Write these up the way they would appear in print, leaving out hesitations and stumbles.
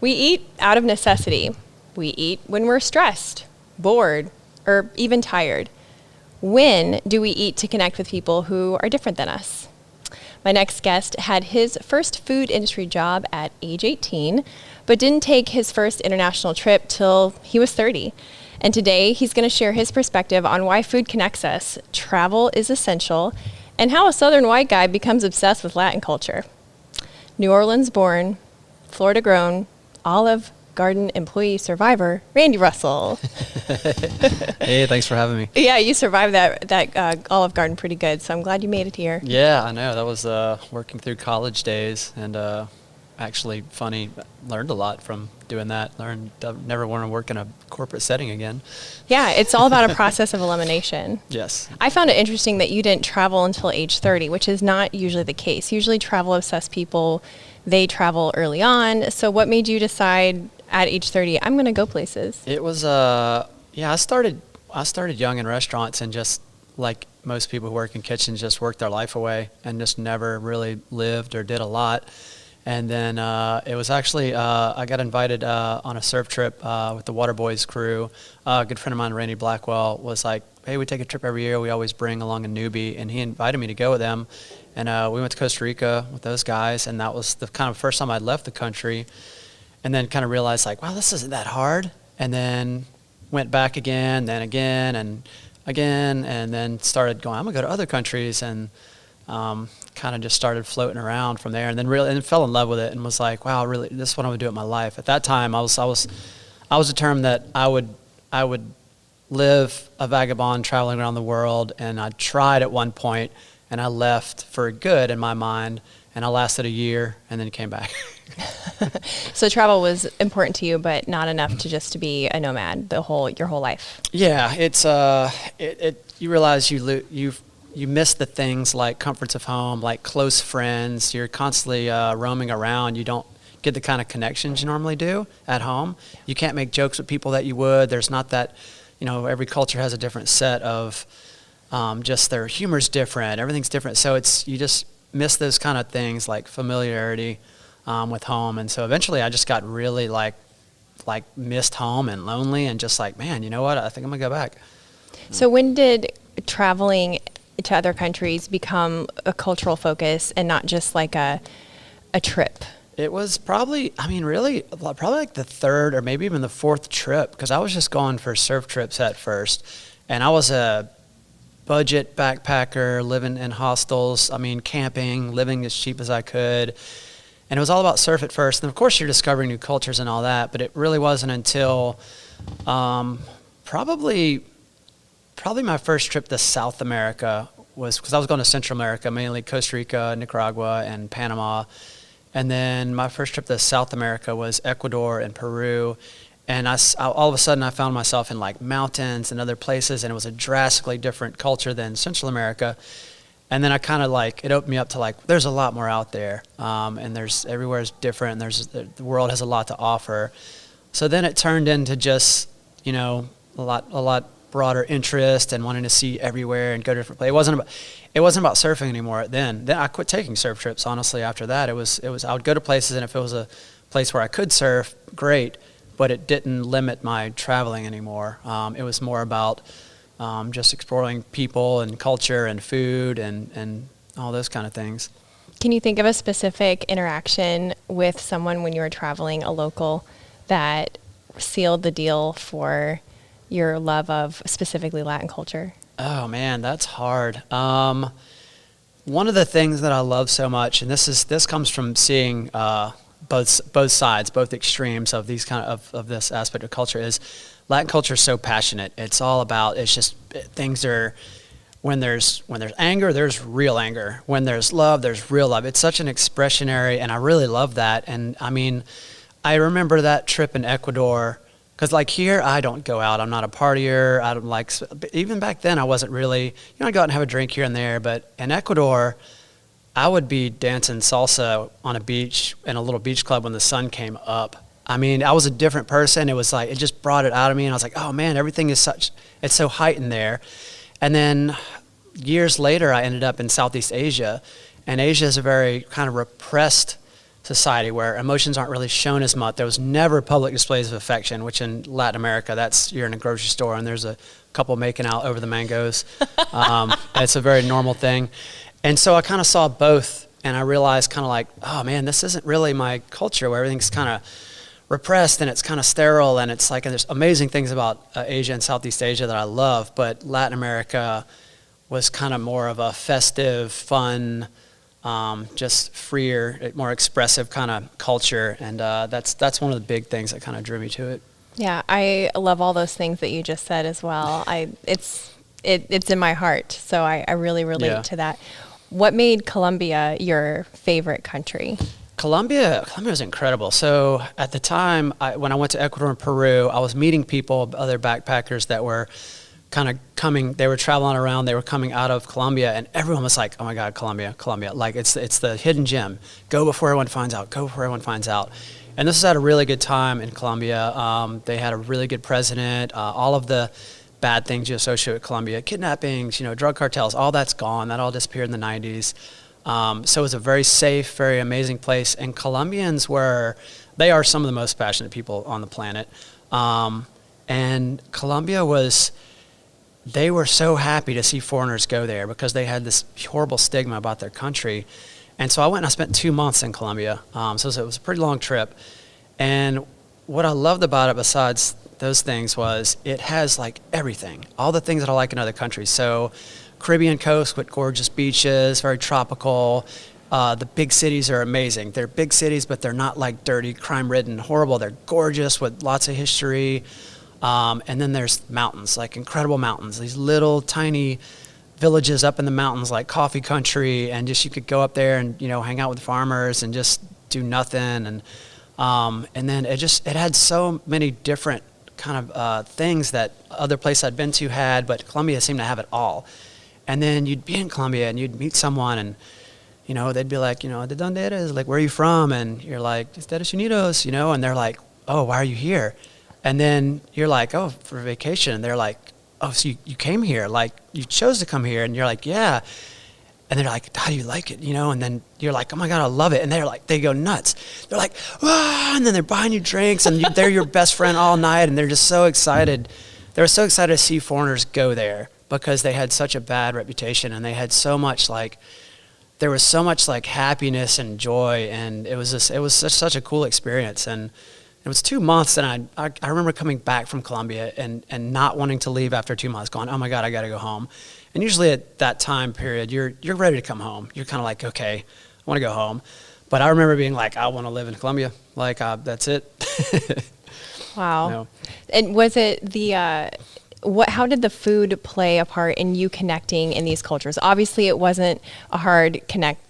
We eat out of necessity. We eat when we're stressed, bored, or even tired. When do we eat to connect with people who are different than us? My next guest had his first food industry job at age 18, but didn't take his first international trip till he was 30. And today he's going to share his perspective on why food connects us, travel is essential, and how a Southern white guy becomes obsessed with Latin culture. New Orleans born, Florida grown, Olive Garden employee survivor, Randy Russell. Hey, thanks for having me. Yeah, you survived that Olive Garden pretty good, so I'm glad you made it here. Yeah, I know. That was working through college days, and actually funny. Learned a lot from doing that. Never want to work in a corporate setting again. Yeah, it's all about a process of elimination. Yes. I found it interesting that you didn't travel until age 30, which is not usually the case. Usually travel-obsessed people, they travel early on. So what made you decide at age 30, I'm going to go places? It was, I started young in restaurants, and just like most people who work in kitchens, just worked their life away and just never really lived or did a lot. And then it was actually, I got invited on a surf trip with the Waterboys crew. A good friend of mine, Randy Blackwell, was like, hey, we take a trip every year. We always bring along a newbie. And he invited me to go with them. And we went to Costa Rica with those guys. And that was the kind of first time I'd left the country. And then kind of realized, like, wow, this isn't that hard. And then went back again, then again, and then started going, I'm going to go to other countries. And kind of just started floating around from there, and then fell in love with it, and was like, wow, really, this is what I'm gonna do with my life. At that time, I was determined that I would live a vagabond traveling around the world. And I tried at one point, and I left for good in my mind, and I lasted a year and then came back. So travel was important to you, but not enough to be a nomad your whole life. Yeah, it's you realize you miss the things like comforts of home, like close friends. You're constantly roaming around. You don't get the kind of connections you normally do at home. You can't make jokes with people that you would. There's not that, every culture has a different set of just their humor's different. Everything's different. So you just miss those kind of things like familiarity with home. And so eventually I just got really like missed home and lonely, and just like, man, you know what? I think I'm going to go back. So when did traveling to other countries become a cultural focus and not just like a trip? It was probably like the third or maybe even the fourth trip, because I was just going for surf trips at first. And I was a budget backpacker, living in hostels, camping, living as cheap as I could. And it was all about surf at first. And of course you're discovering new cultures and all that, but it really wasn't until probably my first trip to South America was, because I was going to Central America, mainly Costa Rica, Nicaragua, and Panama. And then my first trip to South America was Ecuador and Peru. And all of a sudden I found myself in like mountains and other places, and it was a drastically different culture than Central America. And then I kind of it opened me up to there's a lot more out there. And everywhere's different, and the world has a lot to offer. So then it turned into just, a lot broader interest and wanting to see everywhere and go to different places. It wasn't about surfing anymore then. I quit taking surf trips, honestly, after that. It was I would go to places, and if it was a place where I could surf, great, but it didn't limit my traveling anymore. It was more about just exploring people and culture and food and all those kind of things. Can you think of a specific interaction with someone when you were traveling, a local, that sealed the deal for your love of specifically Latin culture? Oh man, that's hard. One of the things that I love so much, and this comes from seeing both sides, both extremes of these of this aspect of culture, is Latin culture is so passionate. It's all about, it's just things are, when there's anger, there's real anger. When there's love, there's real love. It's such an expressionary, and I really love that. And I remember that trip in Ecuador. Because here, I don't go out. I'm not a partier. I don't even back then, I wasn't really, I'd go out and have a drink here and there. But in Ecuador, I would be dancing salsa on a beach in a little beach club when the sun came up. I was a different person. It was it just brought it out of me. And I was like, oh man, everything is it's so heightened there. And then years later, I ended up in Southeast Asia. And Asia is a very kind of repressed society where emotions aren't really shown as much. There was never public displays of affection, which in Latin America, you're in a grocery store and there's a couple making out over the mangoes. It's a very normal thing. And so I kind of saw both, and I realized kind of like, oh man, this isn't really my culture, where everything's kind of repressed and it's kind of sterile, and it's like, and there's amazing things about Asia and Southeast Asia that I love, but Latin America was kind of more of a festive, fun, just freer, more expressive kind of culture, and that's one of the big things that kind of drew me to it. Yeah, I love all those things that you just said as well. It's in my heart, so I really relate to that. What made Colombia your favorite country? Colombia was incredible. So at the time, when I went to Ecuador and Peru, I was meeting people, other backpackers that were kind of coming, they were traveling around, they were coming out of Colombia, and everyone was like, oh my God, Colombia. Like it's the hidden gem. Go before everyone finds out. And this was at a really good time in Colombia. They had a really good president. All of the bad things you associate with Colombia, kidnappings, drug cartels, all that's gone. That all disappeared in the 90s. So it was a very safe, very amazing place. And Colombians they are some of the most passionate people on the planet. And Colombia they were so happy to see foreigners go there because they had this horrible stigma about their country. And so I went and I spent 2 months in Colombia. So it was a pretty long trip. And what I loved about it, besides those things, was it has like everything, all the things that I like in other countries. So Caribbean coast with gorgeous beaches, very tropical. The big cities are amazing. They're big cities, but they're not like dirty, crime-ridden, horrible. They're gorgeous with lots of history. And then there's mountains, like incredible mountains, these little tiny villages up in the mountains, like coffee country, and just you could go up there and hang out with farmers and just do nothing. And then it had so many different kind of things that other places I'd been to had, but Colombia seemed to have it all. And then you'd be in Colombia and you'd meet someone and they'd be like, ¿de dónde eres? Like, where are you from? And you're like, Estados Unidos, and they're like, oh, why are you here? And then you're like, oh, for vacation. And they're like, oh, so you came here, like you chose to come here. And you're like, yeah. And they're like, how do you like it? And then you're like, oh my God, I love it. And they go nuts. They're like, ah, and then they're buying you drinks and they're your best friend all night. And they're just so excited. They were so excited to see foreigners go there because they had such a bad reputation, and they had so much there was so much happiness and joy. And it was such a cool experience. And it was 2 months, and I remember coming back from Colombia and not wanting to leave after 2 months, going, oh my God, I got to go home. And usually at that time period, you're ready to come home. You're kind of like, okay, I want to go home. But I remember being like, I want to live in Colombia. Like, that's it. Wow. And was it how did the food play a part in you connecting in these cultures? Obviously, it wasn't a hard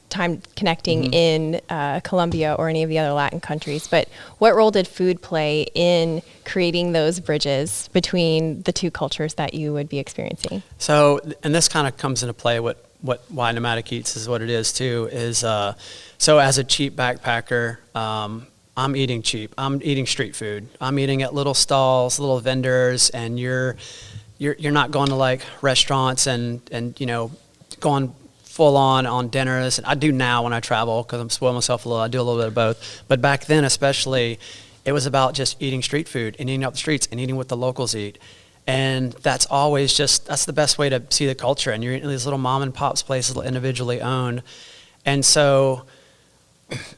time connecting in Colombia or any of the other Latin countries, but what role did food play in creating those bridges between the two cultures that you would be experiencing? So, and this kind of comes into play why Nomadic Eats is what it is too, is so as a cheap backpacker, I'm eating cheap. I'm eating street food. I'm eating at little stalls, little vendors, and you're not going to like restaurants and going full on dinners. And I do now when I travel because I'm spoiling myself a little. I do a little bit of both. But back then especially, it was about just eating street food and eating up the streets and eating what the locals eat. And that's the best way to see the culture. And you're eating these little mom and pops places individually owned. And so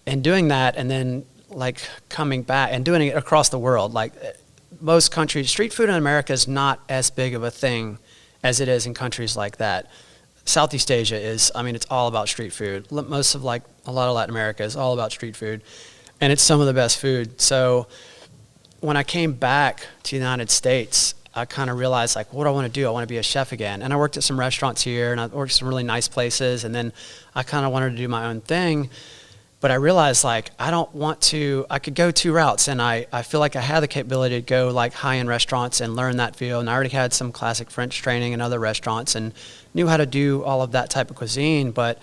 in doing that, and then like coming back and doing it across the world, like most countries, street food in America is not as big of a thing as it is in countries like that. Southeast Asia is, it's all about street food. Most of a lot of Latin America is all about street food, and it's some of the best food. So when I came back to the United States, I kind of realized what do I want to do? I want to be a chef again. And I worked at some restaurants here, and I worked at some really nice places, and then I kind of wanted to do my own thing. But I realized I could go two routes, and I feel like I had the capability to go high-end restaurants and learn that field. And I already had some classic French training in other restaurants and knew how to do all of that type of cuisine. But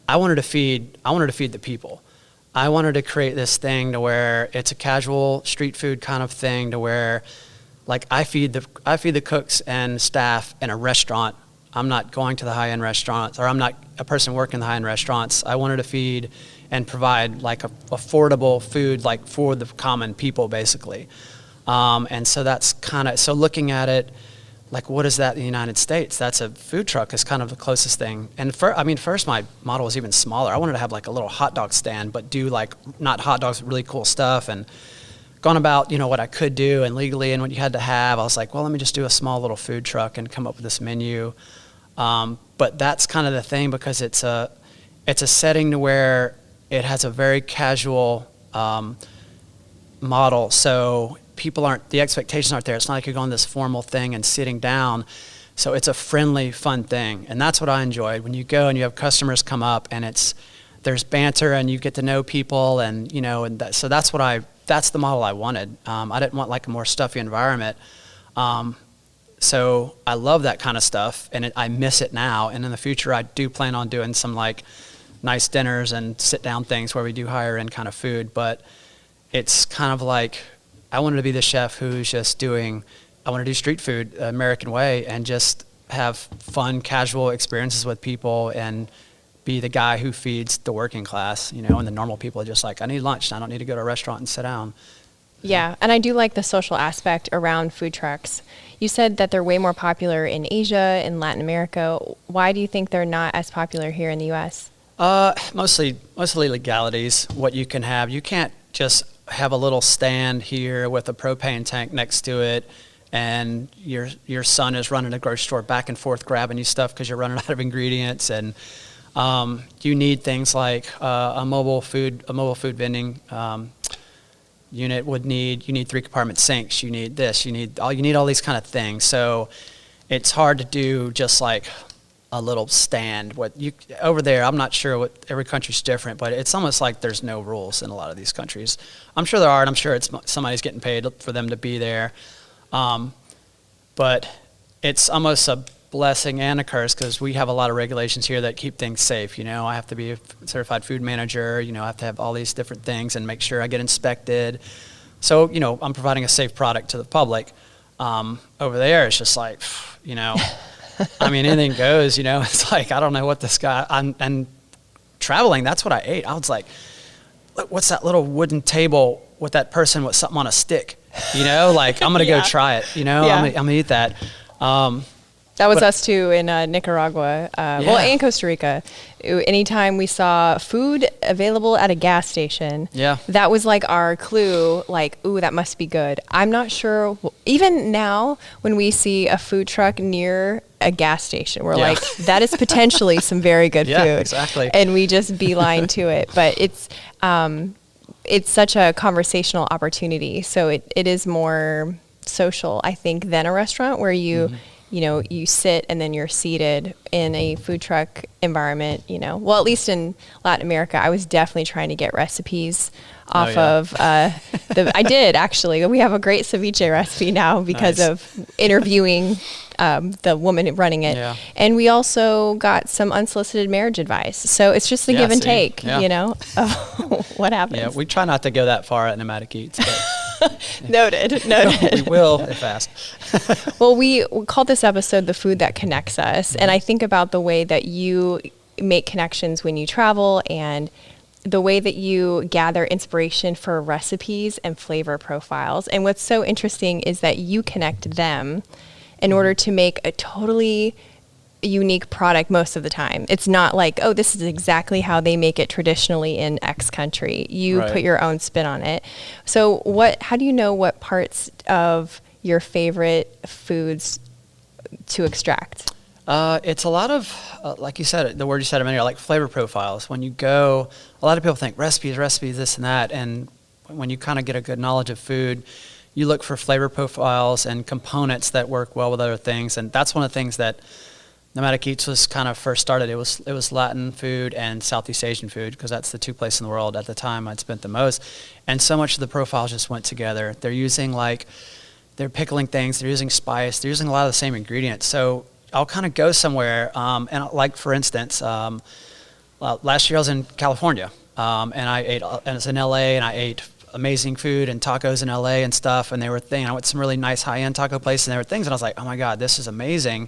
I wanted to feed the people. I wanted to create this thing to where it's a casual street food kind of thing to where I feed the cooks and staff in a restaurant. I'm not going to the high-end restaurants, or I'm not a person working in the high-end restaurants. I wanted to feed and provide like affordable food like for the common people basically. And so that's kind of, so looking at it, like what is that in the United States? That's a food truck is kind of the closest thing. And first my model was even smaller. I wanted to have like a little hot dog stand, but do like not hot dogs, really cool stuff, and gone about, what I could do and legally and what you had to have. I was like, well, let me just do a small little food truck and come up with this menu. But that's kind of the thing, because it's a setting to where it has a very casual model. So the expectations aren't there. It's not like you're going this formal thing and sitting down. So it's a friendly, fun thing. And that's what I enjoyed. When you go and you have customers come up and there's banter and you get to know people and, so that's the model I wanted. I didn't want like a more stuffy environment. So I love that kind of stuff, and I miss it now. And in the future, I do plan on doing some like nice dinners and sit down things where we do higher end kind of food. But it's kind of like, I wanted to be the chef who's just I want to do street food American way and just have fun, casual experiences with people and be the guy who feeds the working class, and the normal people are just like, I need lunch. I don't need to go to a restaurant and sit down. Yeah, and I do like the social aspect around food trucks. You said that they're way more popular in Asia, in Latin America. Why do you think they're not as popular here in the U.S.? Mostly legalities, what you can have. You can't just have a little stand here with a propane tank next to it, and your son is running a grocery store back and forth grabbing you stuff because you're running out of ingredients. And you need things like a mobile food vending unit you need 3-compartment sinks, you need this, you need all these kind of things. So it's hard to do just like a little stand. Over there, I'm not sure what, every country's different, but it's almost like there's no rules in a lot of these countries. I'm sure there are, and I'm sure somebody's getting paid for them to be there. But it's almost a blessing and a curse, because we have a lot of regulations here that keep things safe. I have to be a certified food manager, I have to have all these different things and make sure I get inspected. So, I'm providing a safe product to the public. Over there, it's just like, anything goes, it's like, I don't know what this guy, and traveling, that's what I ate. I was like, what's that little wooden table with that person with something on a stick? Like, I'm going to go try it, I'm going to eat that. That was us too in Nicaragua, and Costa Rica. Anytime we saw food available at a gas station, that was like our clue, like, ooh, that must be good. I'm not sure. Even now, when we see a food truck near a gas station, we're like, that is potentially some very good food. Exactly. And we just beeline to it. But it's such a conversational opportunity. So it is more social, I think, than a restaurant where you you sit and then you're seated in a food truck environment, Well, at least in Latin America, I was definitely trying to get recipes off of I did, actually. We have a great ceviche recipe now because of interviewing the woman running it. Yeah. And we also got some unsolicited marriage advice. So it's just a give and take, of what happens. Yeah, we try not to go that far at Nomadic Eats, but Noted. We will if asked. Well, we called this episode The Food That Connects Us. And I think about the way that you make connections when you travel and the way that you gather inspiration for recipes and flavor profiles. And what's so interesting is that you connect them in order to make a totally unique product most of the time. It's not like, oh, this is exactly how they make it traditionally in X country. You put your own spin on it. So how do you know what parts of your favorite foods to extract? It's a lot of, like you said, the word you said a minute ago, like flavor profiles. When you go, a lot of people think recipes, this and that. And when you kind of get a good knowledge of food, you look for flavor profiles and components that work well with other things. And that's one of the things that Nomadic Eats was kind of first started. It was Latin food and Southeast Asian food, because that's the two places in the world at the time I'd spent the most. And so much of the profiles just went together. They're pickling things, they're using spice, they're using a lot of the same ingredients. So I'll kind of go somewhere, and like for instance, last year I was in California, and I was in LA, and I ate amazing food and tacos in LA and stuff. And I went to some really nice high-end taco places, and there were things, and I was like, oh my God, this is amazing.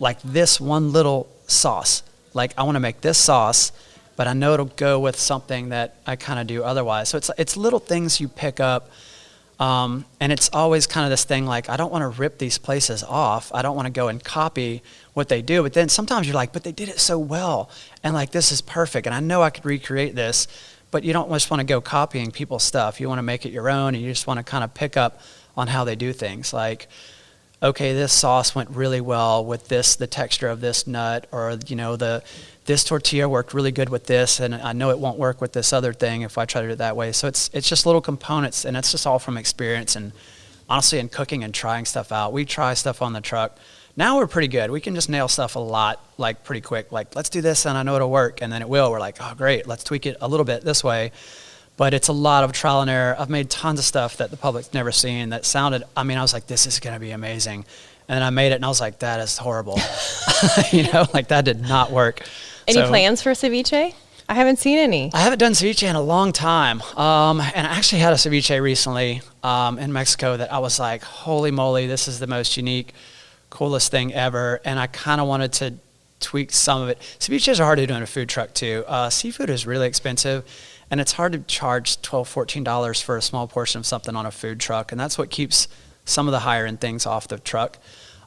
Like this one little sauce. Like I want to make this sauce but I know it'll go with something that I kind of do otherwise. So it's little things you pick up. And it's always kind of this thing like, I don't want to rip these places off. I don't want to go and copy what they do. But then sometimes you're like, but they did it so well. And like, this is perfect. And I know I could recreate this. But you don't just want to go copying people's stuff. You want to make it your own. And you just want to kind of pick up on how they do things. Like, okay, this sauce went really well with this, the texture of this nut, or, this tortilla worked really good with this, and I know it won't work with this other thing if I try to do it that way. So it's just little components, and it's just all from experience and honestly in cooking and trying stuff out. We try stuff on the truck. Now we're pretty good. We can just nail stuff a lot, like pretty quick. Like, let's do this, and I know it'll work, and then it will. We're like, oh, great, let's tweak it a little bit this way. But it's a lot of trial and error. I've made tons of stuff that the public's never seen that sounded, I was like, this is going to be amazing. And then I made it, and I was like, that is horrible. Like that did not work. Any plans for ceviche? I haven't seen any. I haven't done ceviche in a long time. And I actually had a ceviche recently in Mexico that I was like, holy moly, this is the most unique, coolest thing ever. And I kind of wanted to tweak some of it. Ceviches are hard to do in a food truck too. Seafood is really expensive, and it's hard to charge $12, $14 for a small portion of something on a food truck. And that's what keeps some of the higher end things off the truck.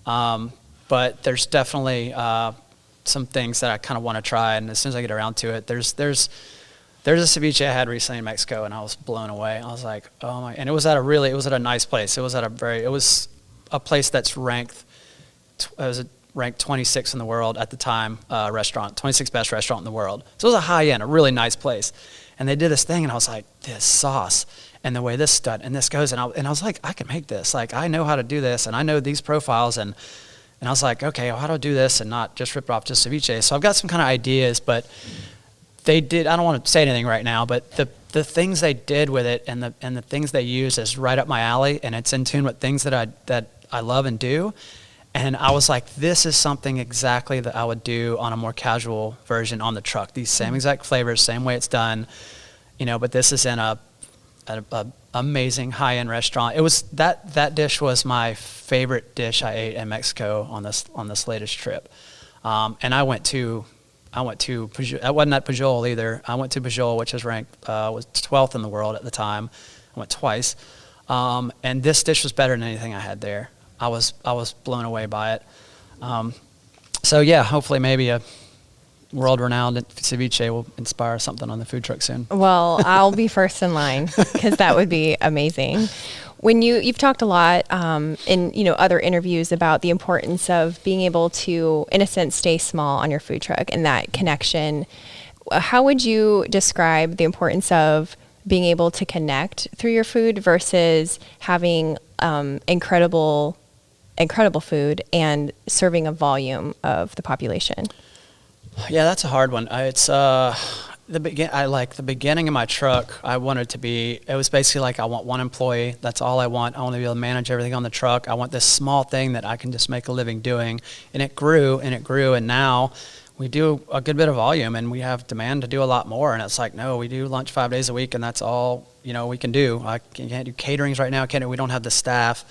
But there's definitely some things that I kind of want to try, and as soon as I get around to it, there's a ceviche I had recently in Mexico, and I was blown away. I was like, oh my! And it was at a nice place. It was a place that's ranked 26 in the world at the time, restaurant, 26th best restaurant in the world. So it was a high end, a really nice place. And they did this thing, and I was like, this sauce and the way this stud and this goes, and I was like, I can make this. Like, I know how to do this, and I know these profiles, and I was like, okay, well, how do I do this and not just rip it off just ceviche? So I've got some kind of ideas, but they did, I don't want to say anything right now, but the things they did with it and the things they use is right up my alley, and it's in tune with things that I love and do. And I was like, this is something exactly that I would do on a more casual version on the truck. These same exact flavors, same way it's done, but this is in a amazing high-end restaurant. It was that dish was my favorite dish I ate in Mexico on this latest trip. And I went to Pujol. I wasn't at Pujol either. I went to Pujol, which was ranked was 12th in the world at the time. I went twice. And this dish was better than anything I had there. I was blown away by it. So yeah, hopefully maybe a world-renowned ceviche will inspire something on the food truck soon. Well, I'll be first in line because that would be amazing. When you've talked a lot in other interviews about the importance of being able to, in a sense, stay small on your food truck and that connection. How would you describe the importance of being able to connect through your food versus having incredible food and serving a volume of the population? Yeah, that's a hard one. It's the beginning of my truck. I wanted to be. It was basically like I want one employee. That's all I want. I want to be able to manage everything on the truck. I want this small thing that I can just make a living doing. And it grew and it grew. And now we do a good bit of volume, and we have demand to do a lot more. And it's like, no, we do lunch 5 days a week, and that's all we can do. I can't do caterings right now. We don't have the staff.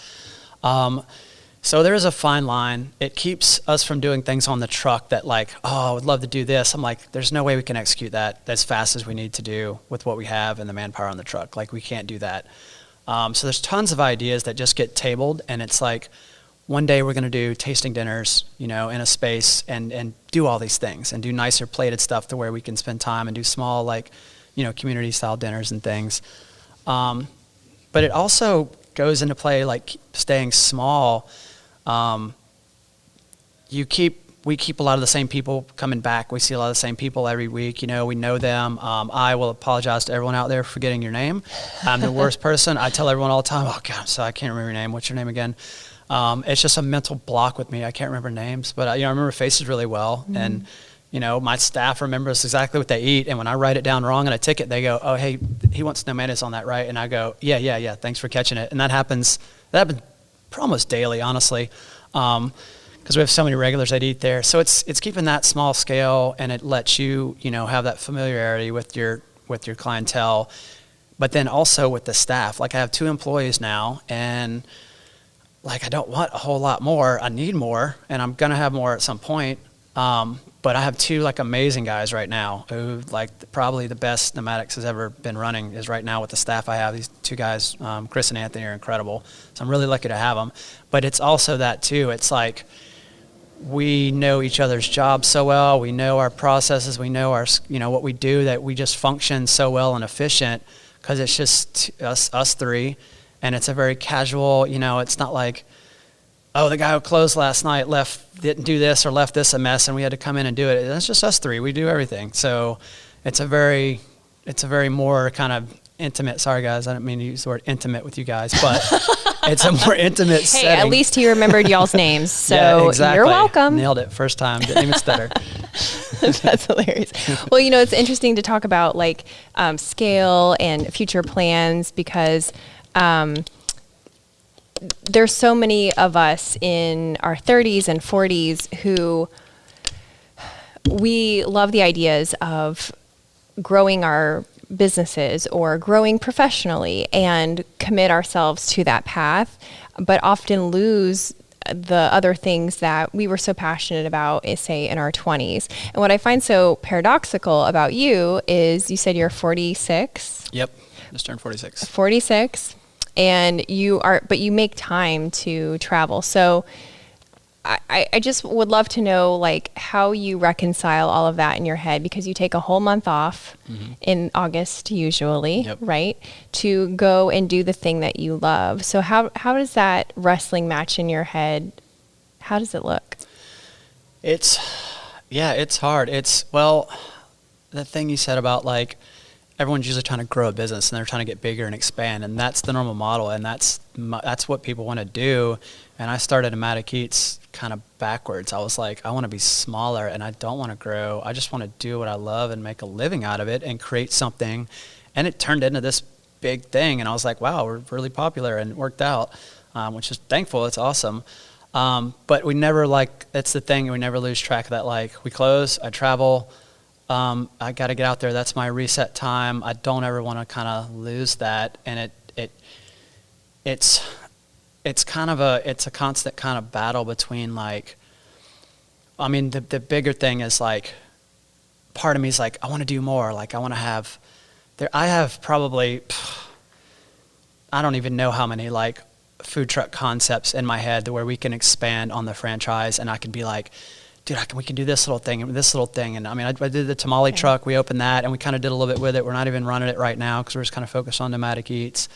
So there is a fine line. It keeps us from doing things on the truck that I would love to do this. I'm like, there's no way we can execute that as fast as we need to do with what we have and the manpower on the truck. Like, we can't do that. So there's tons of ideas that just get tabled, and it's like, one day we're going to do tasting dinners, in a space and do all these things and do nicer plated stuff to where we can spend time and do small, community style dinners and things. But it also goes into play, like staying small. We keep a lot of the same people coming back. We see a lot of the same people every week. We know them. I will apologize to everyone out there for forgetting your name. I'm the worst person. I tell everyone all the time, oh God, so I can't remember your name. What's your name again? It's just a mental block with me. I can't remember names, but I remember faces really well. Mm-hmm. And, my staff remembers exactly what they eat. And when I write it down wrong on a ticket, they go, oh, hey, he wants no mayonnaise on that, right? And I go, yeah. Thanks for catching it. And that happens almost daily, honestly. Because we have so many regulars that eat there. So it's keeping that small scale, and it lets you, have that familiarity with your clientele. But then also with the staff. Like, I have 2 employees now, and I don't want a whole lot more. I need more, and I'm going to have more at some point. But I have two like amazing guys right now who like probably the best Nomadics has ever been running is right now with the staff I have. These two guys, Chris and Anthony, are incredible. So I'm really lucky to have them. But it's also that too. It's like we know each other's jobs so well. We know our processes. We know our, what we do, that we just function so well and efficient because it's just us three. And it's a very casual, it's not like, oh, the guy who closed last night didn't do this or left this a mess and we had to come in and do it. It's just us three. We do everything. So it's a very more kind of intimate, sorry guys, I didn't mean to use the word intimate with you guys, but it's a more intimate setting. Hey, at least he remembered y'all's names, so yeah, exactly. You're welcome. Nailed it first time, didn't even stutter. That's hilarious. Well, it's interesting to talk about like scale and future plans because there's so many of us in our 30s and 40s who we love the ideas of growing our businesses or growing professionally and commit ourselves to that path, but often lose the other things that we were so passionate about, say, in our 20s. And what I find so paradoxical about you is you said you're 46. Yep, just turned 46. 46. And but you make time to travel. So I just would love to know like how you reconcile all of that in your head, because you take a whole month off in August usually, right? To go and do the thing that you love. So how does that wrestling match in your head? How does it look? It's hard. The thing you said about like, everyone's usually trying to grow a business and they're trying to get bigger and expand, and that's the normal model, and that's what people want to do. And I started Nomadic Eats kind of backwards. I was like, I want to be smaller and I don't want to grow. I just want to do what I love and make a living out of it and create something. And it turned into this big thing, and I was like, wow, we're really popular, and it worked out, which is thankful. It's awesome. But we never that's the thing, we never lose track of that. Like, we close, I travel, I got to get out there. That's my reset time. I don't ever want to kind of lose that. And it's a constant kind of battle between the bigger thing is like, part of me is like, I want to do more. Like, I want to have I have probably, I don't even know how many like food truck concepts in my head where we can expand on the franchise, and I can be like, dude, we can do this little thing and this little thing. And I did the tamale truck. We opened that and we kind of did a little bit with it. We're not even running it right now because we're just kind of focused on Nomadic Eats.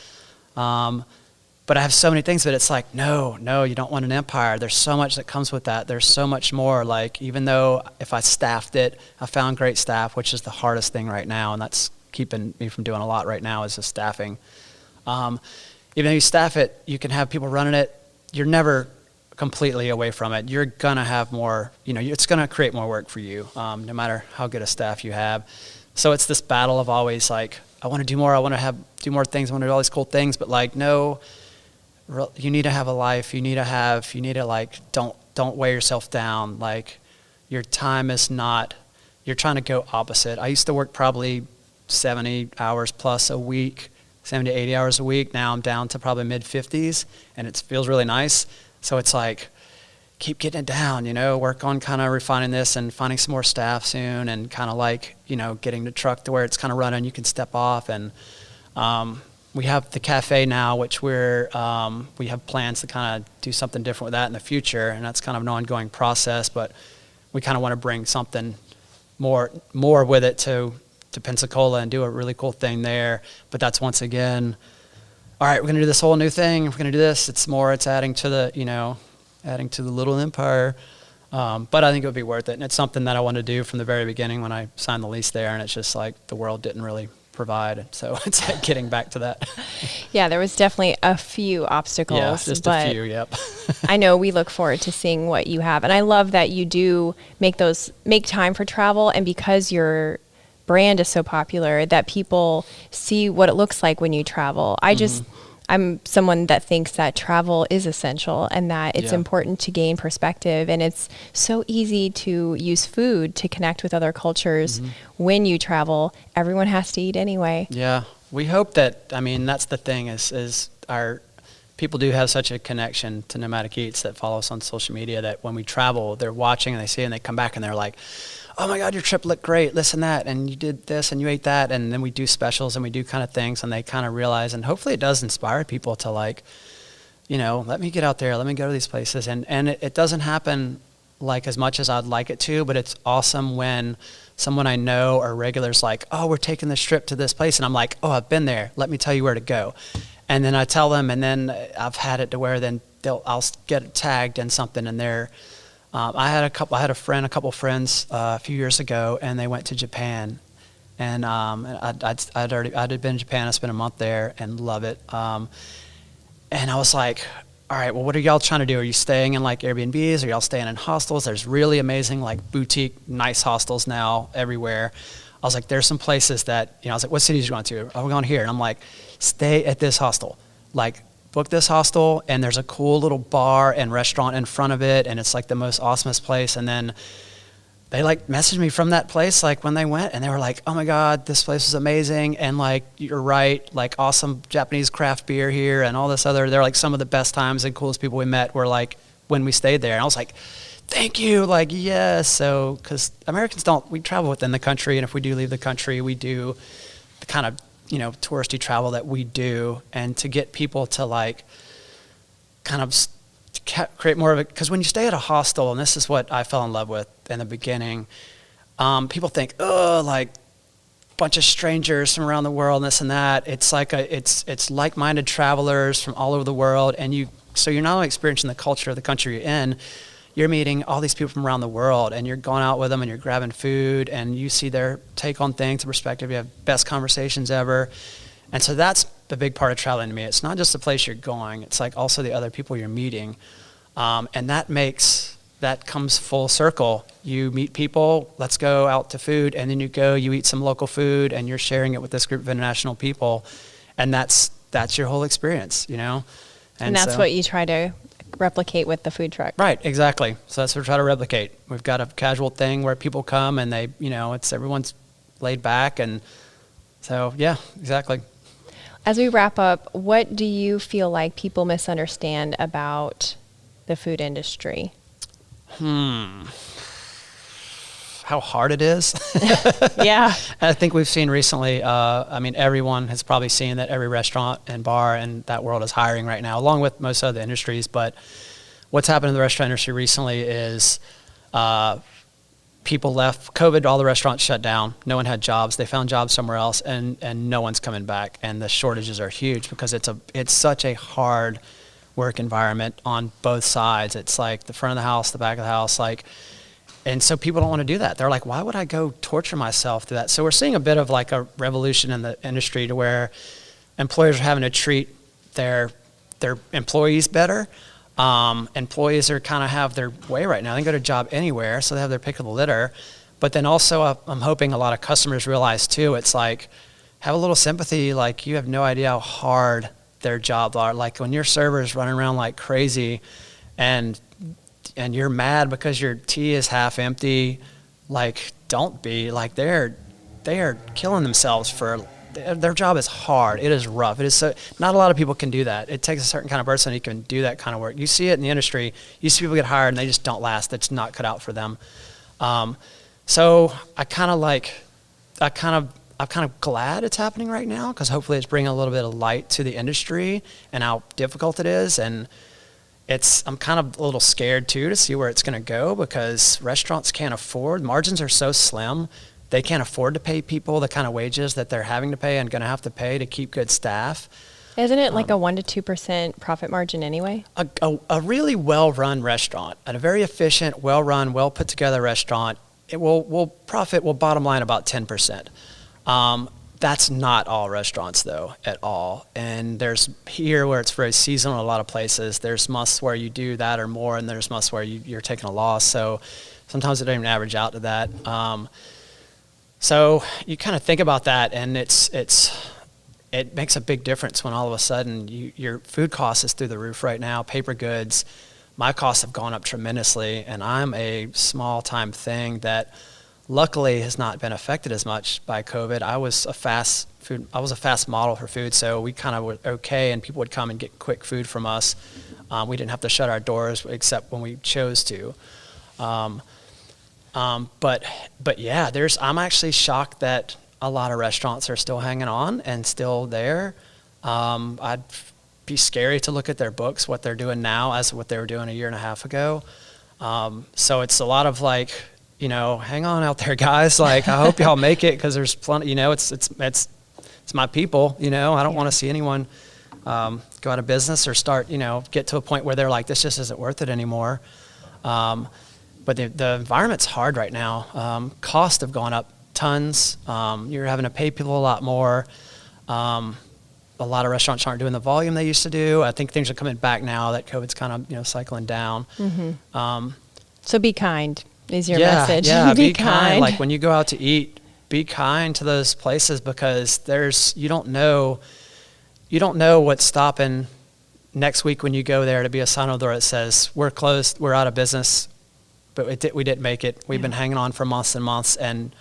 But I have so many things, but it's like, no, you don't want an empire. There's so much that comes with that. There's so much more. Like, even though if I staffed it, I found great staff, which is the hardest thing right now. And that's keeping me from doing a lot right now is the staffing. Even though you staff it, you can have people running it. You're never completely away from it. You're going to have more, it's going to create more work for you, no matter how good a staff you have. So it's this battle of always like, I want to do more. I want to do more things. I want to do all these cool things, but like, no, you need to have a life. You need to like, don't weigh yourself down. Like, your time is not, you're trying to go opposite. I used to work probably 70 hours plus a week, 70 to 80 hours a week. Now I'm down to probably mid 50s, and it feels really nice. So it's like, keep getting it down, work on kind of refining this and finding some more staff soon, and kind of like, getting the truck to where it's kind of running, you can step off. And we have the cafe now, which we have plans to kind of do something different with that in the future. And that's kind of an ongoing process, but we kind of want to bring something more with it to Pensacola and do a really cool thing there. But that's, once again, all right, we're going to do this whole new thing. We're going to do this. It's adding to the little empire. But I think it would be worth it. And it's something that I wanted to do from the very beginning when I signed the lease there. And it's just like the world didn't really provide. So it's like getting back to that. Yeah, there was definitely a few obstacles. Yeah, just a few, yep. I know we look forward to seeing what you have. And I love that you do make time for travel. And because your brand is so popular, that people see what it looks like when you travel. I'm someone that thinks that travel is essential and that it's important to gain perspective. And it's so easy to use food to connect with other cultures when you travel. Everyone has to eat anyway. Yeah. We hope that, that's the thing is our people do have such a connection to Nomadic Eats that follow us on social media that when we travel, they're watching and they see it and they come back and they're like, oh my God, your trip looked great, this and that, and you did this and you ate that, and then we do specials and we do kind of things, and they kind of realize, and hopefully it does inspire people to like, you know, let me get out there, let me go to these places, and it doesn't happen like as much as I'd like it to, but it's awesome when someone I know or regulars like, oh, we're taking this trip to this place, and I'm like, oh, I've been there, let me tell you where to go. And then I tell them, and then I've had it to where then I'll get tagged in something, and they're, I had a couple friends a few years ago, and they went to Japan, and I'd been in Japan. I spent a month there and love it. And I was like, all right, well, what are y'all trying to do? Are you staying in like Airbnbs? Are y'all staying in hostels? There's really amazing like boutique, nice hostels now everywhere. I was like, there's some places that, you know, I was like, what cities are you going to? Oh, we're going here. And I'm like, stay at this hostel. Like, book this hostel, and there's a cool little bar and restaurant in front of it, and it's like the most awesomest place. And then they like messaged me from that place like when they went, and they were like, oh my God, this place is amazing, and like, you're right, like awesome Japanese craft beer here and all this other. They're like some of the best times and coolest people we met were like when we stayed there. And I was like, thank you, like, yes. So because Americans we travel within the country, and if we do leave the country, we do the kind of, you know, touristy travel that we do, and to get people to like kind of create more of it. Because when you stay at a hostel, and this is what I fell in love with in the beginning, people think, oh, like bunch of strangers from around the world and this and that. It's like it's like-minded travelers from all over the world, and so you're not only experiencing the culture of the country you're in, you're meeting all these people from around the world, and you're going out with them, and you're grabbing food, and you see their take on things, the perspective. You have best conversations ever. And so that's the big part of traveling to me. It's not just the place you're going. It's like also the other people you're meeting. And that comes full circle. You meet people, let's go out to food, and then you eat some local food, and you're sharing it with this group of international people. And that's your whole experience, you know? And that's what you try to replicate with the food truck. Right, exactly. So that's what we try to replicate. We've got a casual thing where people come and they, you know, everyone's laid back, and so yeah, exactly. As we wrap up, what do you feel like people misunderstand about the food industry? How hard it is. Yeah. I think we've seen recently, I mean, everyone has probably seen that every restaurant and bar in that world is hiring right now, along with most other industries. But what's happened in the restaurant industry recently is people left. COVID, all the restaurants shut down. No one had jobs. They found jobs somewhere else, and no one's coming back. And the shortages are huge because it's such a hard work environment on both sides. It's like the front of the house, the back of the house, like. And so people don't want to do that. They're like, why would I go torture myself to that? So we're seeing a bit of like a revolution in the industry to where employers are having to treat their employees better. Employees are kind of have their way right now. They can go to a job anywhere, so they have their pick of the litter. But then also I'm hoping a lot of customers realize too, it's like, have a little sympathy. Like, you have no idea how hard their jobs are. Like when your server is running around like crazy and you're mad because your tea is half empty, like, don't be. Like, they are killing themselves their job is hard. It is rough. It is so, not a lot of people can do that. It takes a certain kind of person who can do that kind of work. You see it in the industry. You see people get hired and they just don't last. That's not cut out for them. So I'm kind of glad it's happening right now, because hopefully it's bringing a little bit of light to the industry and how difficult it is. And I'm kind of a little scared too to see where it's going to go, because restaurants can't afford, margins are so slim, they can't afford to pay people the kind of wages that they're having to pay and going to have to pay to keep good staff. Isn't it like a 1% to 2% profit margin anyway? A really well-run restaurant, and a very efficient, well-run, well-put-together restaurant, it will bottom line about 10%. That's not all restaurants though, at all. And there's here where it's very seasonal in a lot of places. There's months where you do that or more, and there's months where you're taking a loss. So sometimes it doesn't even average out to that. So you kind of think about that, and it makes a big difference when all of a sudden your food cost is through the roof right now. Paper goods, my costs have gone up tremendously, and I'm a small time thing that luckily has not been affected as much by COVID. I was a fast model for food, so we kind of were okay, and people would come and get quick food from us. We didn't have to shut our doors except when we chose to. But yeah, I'm actually shocked that a lot of restaurants are still hanging on and still there. I'd be scary to look at their books, what they're doing now as what they were doing a year and a half ago. So it's a lot of like, hang on out there, guys. Like, I hope y'all make it, because there's plenty, it's my people, I don't want to see anyone go out of business or start, get to a point where they're like, this just isn't worth it anymore. But the environment's hard right now. Costs have gone up tons. You're having to pay people a lot more. A lot of restaurants aren't doing the volume they used to do. I think things are coming back now that COVID's kind of, cycling down. Mm-hmm. So be kind is your message. Yeah, be kind. Like, when you go out to eat, be kind to those places, because you don't know what's stopping next week when you go there to be a sign on the door that says, we're closed, we're out of business, but we didn't make it. We've been hanging on for months and months, and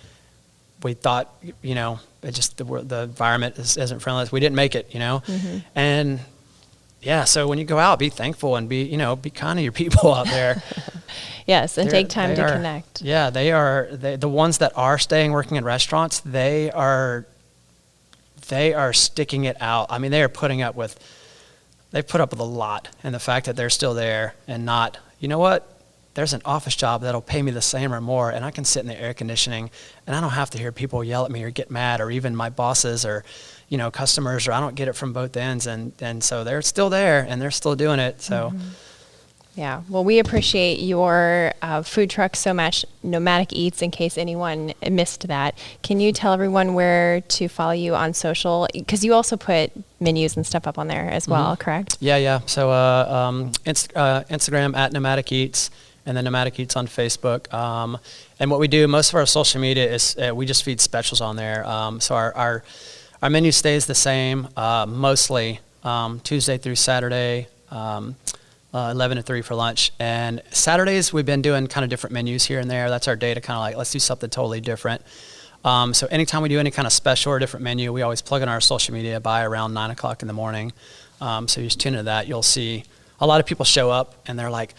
we thought, it just, the environment isn't friendly. We didn't make it, Mm-hmm. And yeah, so when you go out, be thankful and be kind to your people out there. Yes, and take time to connect. Yeah, the ones that are staying working in restaurants, they are sticking it out. I mean, they've put up with a lot, and the fact that they're still there and not, there's an office job that'll pay me the same or more, and I can sit in the air conditioning, and I don't have to hear people yell at me or get mad, or even my bosses or, customers, or I don't get it from both ends. And so they're still there, and they're still doing it. So. Mm-hmm. Yeah. Well, we appreciate your food truck so much, Nomadic Eats, in case anyone missed that. Can you tell everyone where to follow you on social? Because you also put menus and stuff up on there as well, correct? Yeah. So Instagram at Nomadic Eats, and then Nomadic Eats on Facebook. And what we do, most of our social media is we just feed specials on there. So our menu stays the same, mostly Tuesday through Saturday, 11 to 3 for lunch. And Saturdays, we've been doing kind of different menus here and there. That's our day to kind of like, let's do something totally different. So anytime we do any kind of special or different menu, we always plug in our social media by around 9 o'clock in the morning. So you just tune into that. You'll see a lot of people show up, and they're like,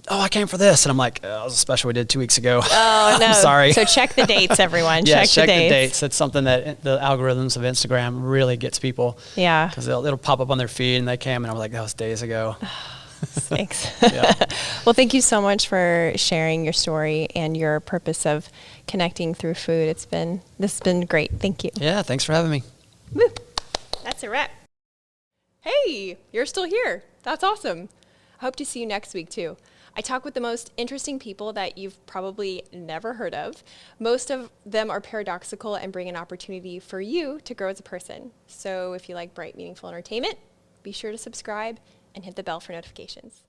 oh, I came for this. And I'm like, oh, it was a special we did 2 weeks ago. Oh, no. I'm sorry. So check the dates, everyone. Yeah, check the dates. It's something that the algorithms of Instagram really gets people. Yeah. Because it'll pop up on their feed, and they came, and I'm like, that was days ago. Thanks. Well, thank you so much for sharing your story and your purpose of connecting through food. This has been great. Thank you. Yeah, thanks for having me. Woo. That's a wrap. Hey, you're still here. That's awesome. I hope to see you next week too. I talk with the most interesting people that you've probably never heard of. Most of them are paradoxical and bring an opportunity for you to grow as a person. So if you like bright, meaningful entertainment, be sure to subscribe and hit the bell for notifications.